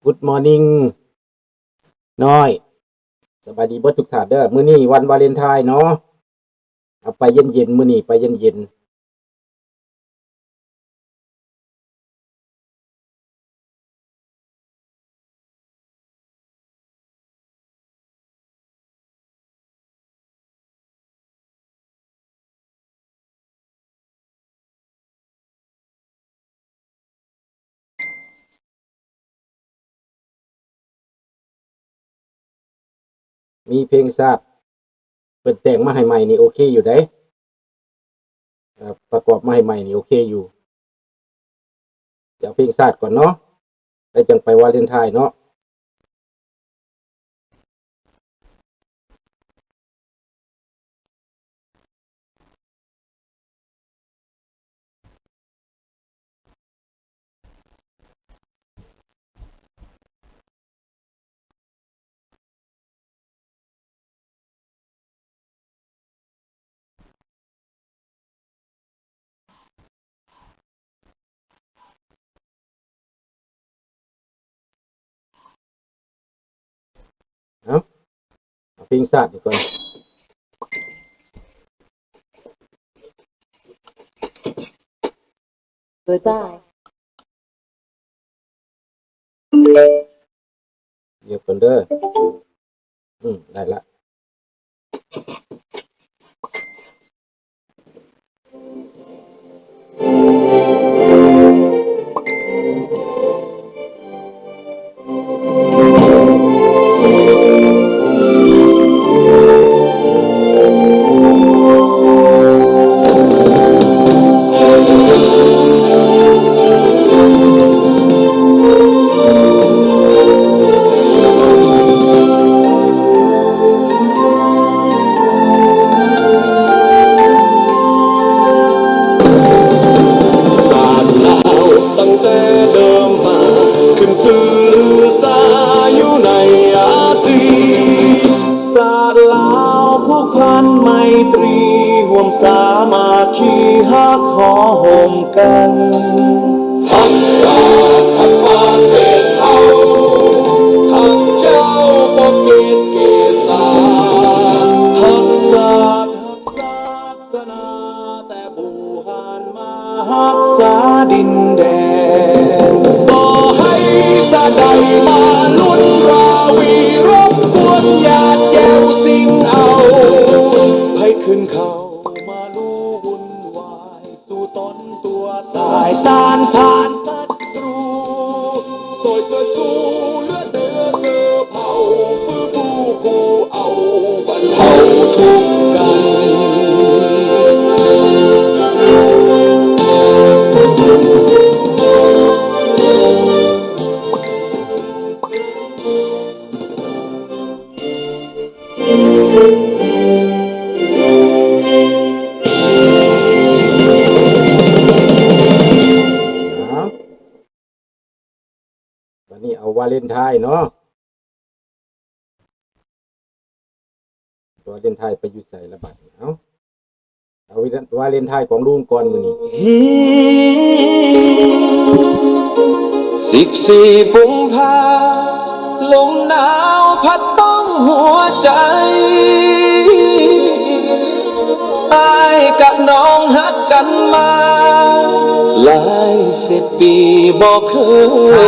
Good morning น้อยสบายดีเบิดทุกท่านเด้อมื้อนี้วันวาเลนไทน์เนาะเอาไปเย็นๆมื้อนี้ไปเย็นๆมีเพลงชาติเพิ่นแต่งมาให้ใหม่นี่โอเคอยู่เด้ประกอบมาให้ใหม่นี่โอเคอยู่เดี๋ยวเพลงชาติก่อนเนาะแล้วจังไปวาเลนไทน์เนาะเอาเพลงชาตินี่ก่อนGoodbye. เดี๋ยวก่อนเด้อได้ละตั้งแต่เดิมมาขึ้นสื่อลือสาอยู่ในอาซีศาสตร์ลาวผูกพันไมตรีห่วมสามัคคีฮักหอโหมกันฮักชาติฮักประเทศเฮาฮักเจ้าบ่เกตเกษาฮักศาสตร์ฮักศาสนาแต่บูหานมาฮักษาดินแดนต่อให้สะใดมาลุ้นราวีรบกวนญาติแก้วสิ่งเอาให้ขึ้นเขามาลู่วุ่นวายสู่ตนตัวตายต้านทานศัตรูสวยสวยสู้เลือดเนื้อเสือเผาฟื้นผู้เอาบรรเทาทุกข์กัน วันนี้เอาวาเลนไทน์เนาะวาเลนไทน์ไปอยู่ไสละบัดเอาวาเลนไทน์ของลุงก่อนมื้อนี้14 กุมภาลมหนาวพัดต้องหัวใจอายกับน้องฮักกันมาหลายสิบปีบอกเค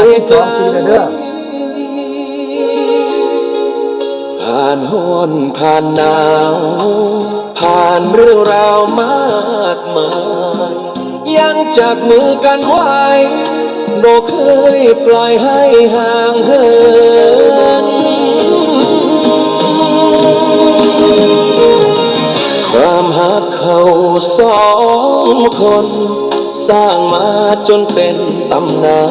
ยจางผ่านฮ้อนผ่านหนาวผ่านเรื่องราวมากมายยังจับมือกันไว้บ่เคยปล่อยให้ห่างเหินความหักเขาสองคนสร้างมาจนเป็นตำนา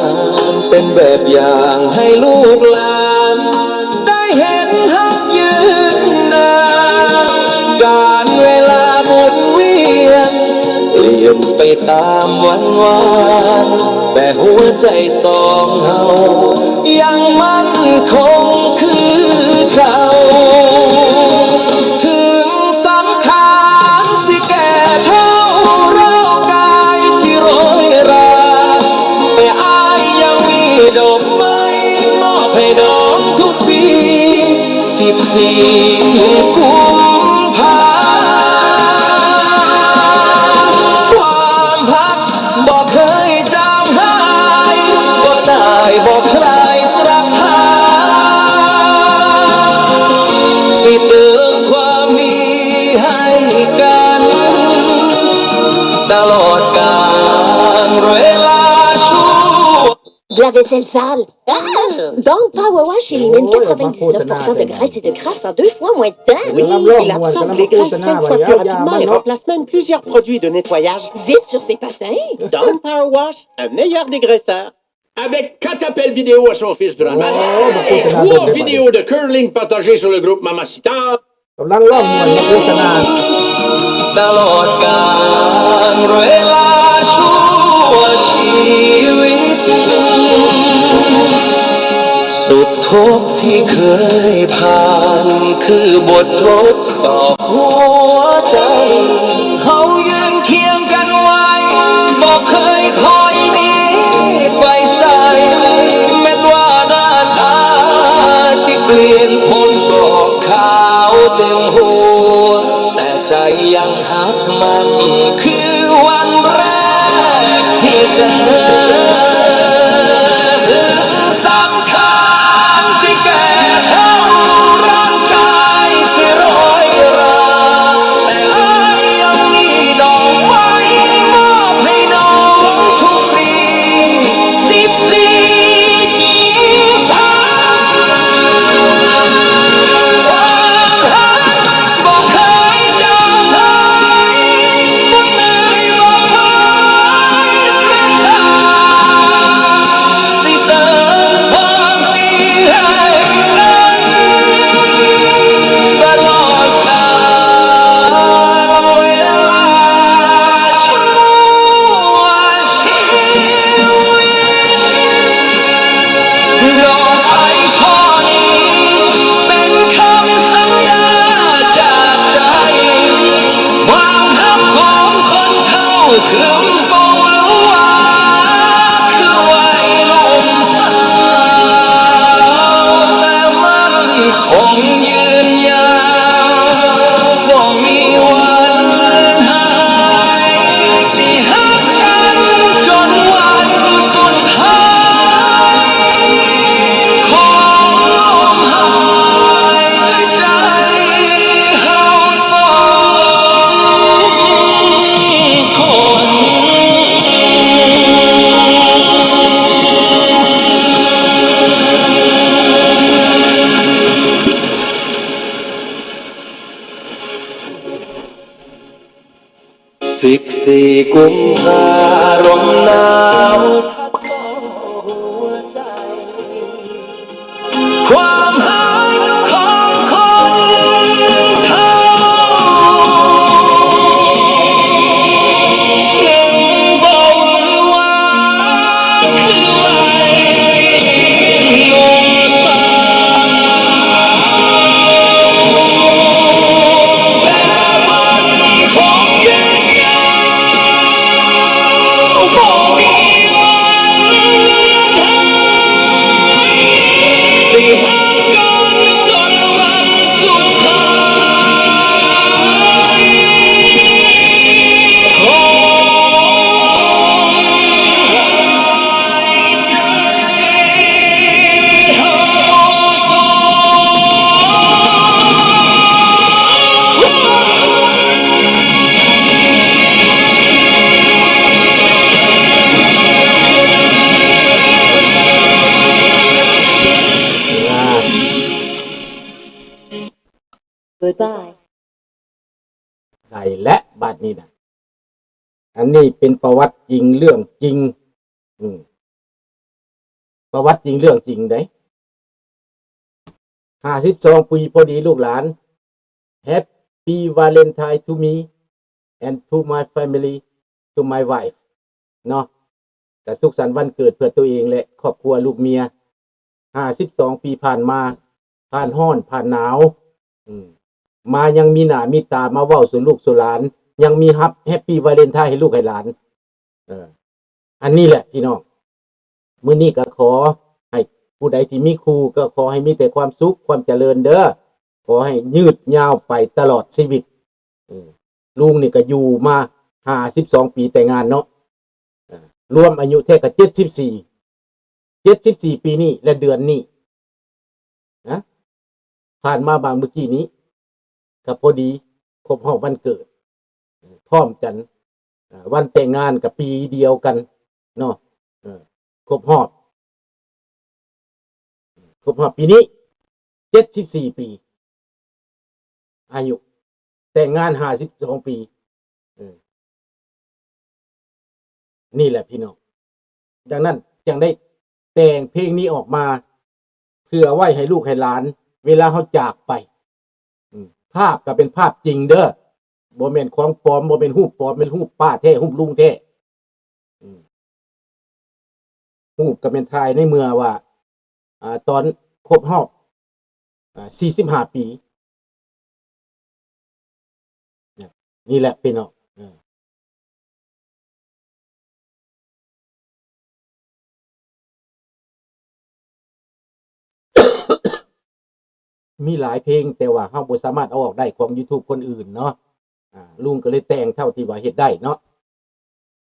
นเป็นแบบอย่างให้ลูกหลานได้เห็นหักยืนนานการเวลาหมุนเวียนเปลี่ยนไปตามวันวานแต่หัวใจสองเฮายังมั่นคงคือเขาถึงสังขารสิแก่เท่าร่างกายสิโรยราแต่อายยังมีดอกไม้มอ กุมภาความพักบอกเคยจางหายบ่ตายบอกคลายสลับหาสิเติมความมีให้กันตลอดกาลเวลาชั่ว De la vaisselle sale. Dans Power Wash, élimine 99% de graisse et de crasse en 2 fois moins de temps. Oui, Il absorbe les graisses 5 fois plus rapidement et remplace même plusieurs produits de nettoyage. Vite sur ses patins. Dawn Power Wash, un meilleur dégraisseur. Avec 4 appels vidéo à son fils durant ma Oh, et bah, 3 vidéos de curling partagées sur le groupe Mamacita. กำลังล่องมวนโฆษณา ตลอดกาลเวลาชั่วชีวิตสุดทุกข์ที่เคยผ่านคือบททดสอบหัวใจ เขายืนเคียงกันไว้บอกเคยถอยหนีไปใส่แม้ว่าด้านหน้าสิเปลี่ยนพ้นบอกขาวเต็มหัวแต่ใจยังหักมันคือวันแรกที่เจอสำคัญสิแก่เท่าร่างกายสิร้อยราแต่อายยังมีดอกไม้มอบให้น้องทุกปี14 ทางบอกเคยจางหายบ่เคยบอกเคยเสียใจสิเติมความดีให้กันตลอดกาลเวลาชั่วชีวิต ดอกไม้ช่อนี้เป็นคำสัญญาจากใจความรักของคนเท่าคืนปงหรือว่าคือวัยหนุ่มสาวแต่มันคงยืนยาวบ่มีวันเลือนหายสิหักกันจนวันสุดท้าย ของลมหายใจเฮาสองคน 14 กุมภาลมหนาวพัดหัวใจ ความหายของคนเท่ายังบอกว่าคือวัยหนุ่มสาวแต่มันคงยืนยาวบ่มีวันเลือนหายสิหักกันจนวันสุดท้ายของหายใจเฮาสองคน Goodbye. ได้และบัดนี้นะอันนี้เป็นประวัติจริงเรื่องจริง ประวัติจริงเรื่องจริงเด้52 ปีพอดีลูกหลาน Happy Valentine to me and to my family to my wife เนาะแต่สุขสันต์วันเกิดเพื่อตัวเองและครอบครัวลูกเมีย52 ปีผ่านมาผ่านร้อนผ่านหนาวมายังมีหน้ามีตามาเว้าสู่ลูกสู่หลาน ยังมีฮับแฮปปี้วาเลนไทน์ให้ลูกให้หลานอันนี้แหละพี่น้องมื้อนี้ก็ขอให้ผู้ใดที่มีครูก็ขอให้มีแต่ความสุขความเจริญเด้อ ขอให้ยืดยาวไปตลอดชีวิตลุงนี่ก็อยู่มา52 ปีแต่งงานเนาะรวมอายุแท้ก็74ปีนี้และเดือนนี้นะผ่านมาบางเมื่อกี้นี้ก็พอดีครบรอบวันเกิดพร้อมกันวันแต่งงานกับปีเดียวกันเนาะครบรอบปีนี้74 ปีอายุแต่งงาน52 ปีนี่แหละพี่น้องดังนั้นจึงได้แต่งเพลงนี้ออกมาเพื่อไว้ให้ลูกให้หลานเวลาเขาจากไปภาพก็เป็นภาพจริงเด้อบ่แม่นของปลอมบ่เป็นรูปปลอมเป็นรูปป้าแท้รูปลุงแท้รูปก็เป็นถ่ายในเมื่อว่าตอนครบรอบ45 ปีนี่แหละพี่น้องมีหลายเพลงแต่ว่าเฮาบ่สามารถเอาออกได้ของ YouTube คนอื่นเนาะลุงก็เลยแต่งเท่าที่ว่าเฮ็ดได้เนาะ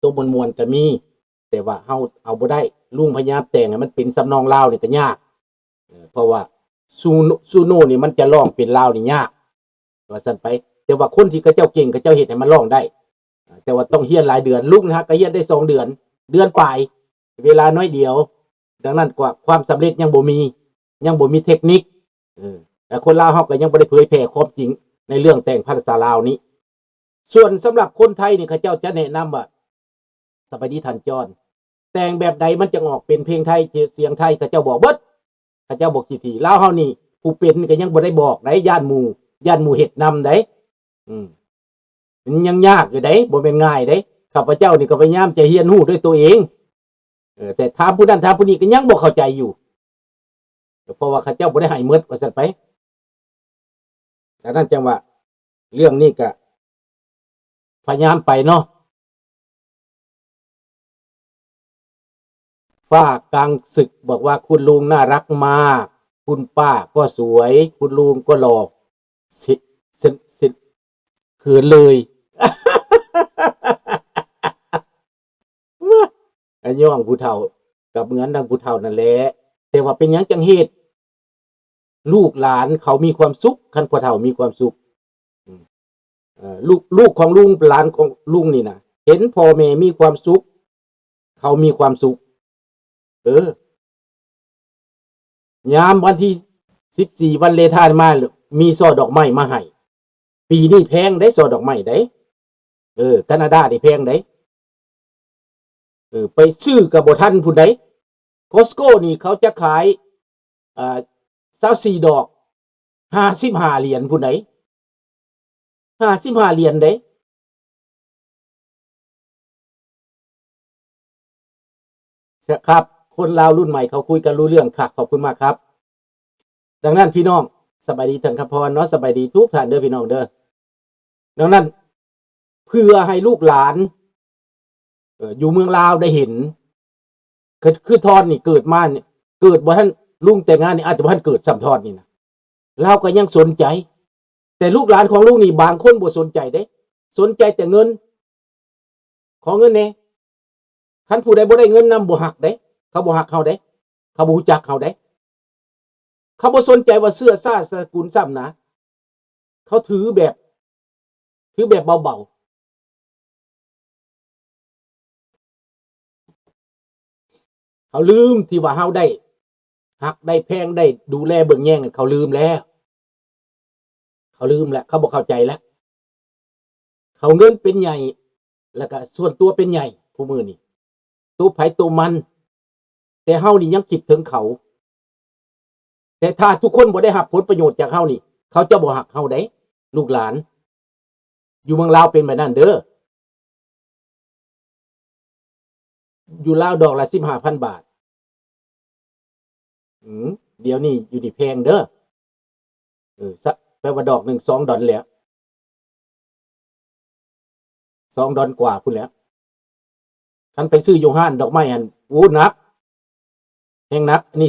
ตัวมวลๆก็มีแต่ว่าเฮาเอาบ่ได้ลุงพยายามแต่งให้มันเป็นสำนองลาวนี่ก็ยากเพราะว่าซูโน่นี่มันจะร้องเป็นลาวนี่ยากว่าซั่นไปแต่ว่าคนที่เขาเจ้าเก่งเขาเจ้าเฮ็ดให้มันร้องได้แต่ว่าต้องเรียนหลายเดือนลุงนะฮะก็เรียนได้2 เดือนปลายเวลาน้อยเดียวดังนั้นกว่าความสำเร็จยังบ่มีเทคนิคแต่คนลาวเฮาก็ยังบ่ได้เผยแพร่ความจริงในเรื่องแต่งภาษาลาวนี้ส่วนสำหรับคนไทยนี่เขาเจ้าจะแนะนำว่าสบายดีท่านจอนแต่งแบบใดมันจะออกเป็นเพลงไทยเสียงไทยเขาเจ้าบอกเบิดเขาเจ้าบอกทีลาวเฮานี่ผู้เป็นก็ยังบ่ได้บอกได้ย่านหมู่เฮ็ดนำได้มันยังยากอยู่ได้บ่แม่นง่ายได้ข้าพเจ้านี่ก็พยายามจะเรียนรู้ด้วยตัวเองแต่ถามผู้นั้นถามผู้นี้ก็ยังบ่เข้าใจอยู่เพราะว่าเขาเจ้าบ่ได้ให้หมดว่าซั่นไปดังนั้นจังว่าเรื่องนี้ก็พยายามไปเนาะฝ้ากลางศึกบอกว่าคุณลุงน่ารักมากคุณป้าก็สวยคุณลุงก็หล่อสิคือเลยอันย่องผู้เฒ่ากับเหมือนดังผู้เฒ่านั่นแหละแต่ว่าเป็นหยังจังเหตุลูกหลานเขามีความสุขคันพ่อเฒ่ามีความสุขลูกของลุงหลานของลุงนี่นะเห็นพ่อแม่มีความสุขเขามีความสุขยามวันที่14วันเลทานมามีช่อดอกไม้มาให้ปีนี้แพงได้ช่อดอกไม้ได้แคนาดาได้แพงได้ไปซื้อกับบ่ทันผู้ใดคอสโก้นี่เขาจะขาย24 ดอก55 เหรียญผู้ใด55 เหรียญได้ครับคนลาวรุ่นใหม่เขาคุยกันรู้เรื่องค่ะขอบคุณมากครับดังนั้นพี่น้องสบายดีท่านครับพรเนาะสบายดีทุกท่านเด้อพี่น้องเด้อดังนั้นเพื่อให้ลูกหลานอยู่เมืองลาวได้เห็นคือทอนนี่เกิดมาเนี่ยเกิดบ่ท่านลุงแต่งงานนี่อาจจะบ่ท่านเกิดซ้ำทอนนี่นะเราก็ยังสนใจแต่ลูกหลานของลุงนี่บางคนบ่สนใจเด้สนใจแต่เงินขอเงินแน่คันผู้ใดบ่ได้เงินนำบ่ฮักเด้เขาบ่ฮักเฮาเด้เขาบ่รู้จักเฮาเด้เขาบ่สนใจว่าเสื้อซ่าสกุลซ้ำนะเขาถือแบบเบาๆเขาลืมที่ว่าเฮาได้ฮักได้แพงได้ดูแลเบิ่งแย่งเขาลืมแล้วเขาบ่เข้าใจแล้วเขาเงินเป็นใหญ่แล้วก็ส่วนตัวเป็นใหญ่ผู้มือนี่ตัวไผตัวมันแต่เฮานี่ยังคิดถึงเขาแต่ถ้าทุกคนบ่ได้รับผลประโยชน์จากเฮานี่เขาจะบ่ฮักเฮาได้ลูกหลานอยู่เมืองลาวเป็นแบบนั้นเด้ออยู่ลาวดอกละ 15,000 บาทเดี๋ยวนี้อยู่นี่แพงเด้อแปลว่าดอกหนึ่ง$2แล้ว$2กว่าพุ่นแล้วคันไปซื้ออยู่ห้านดอกไม้อันนักแฮงนักนี่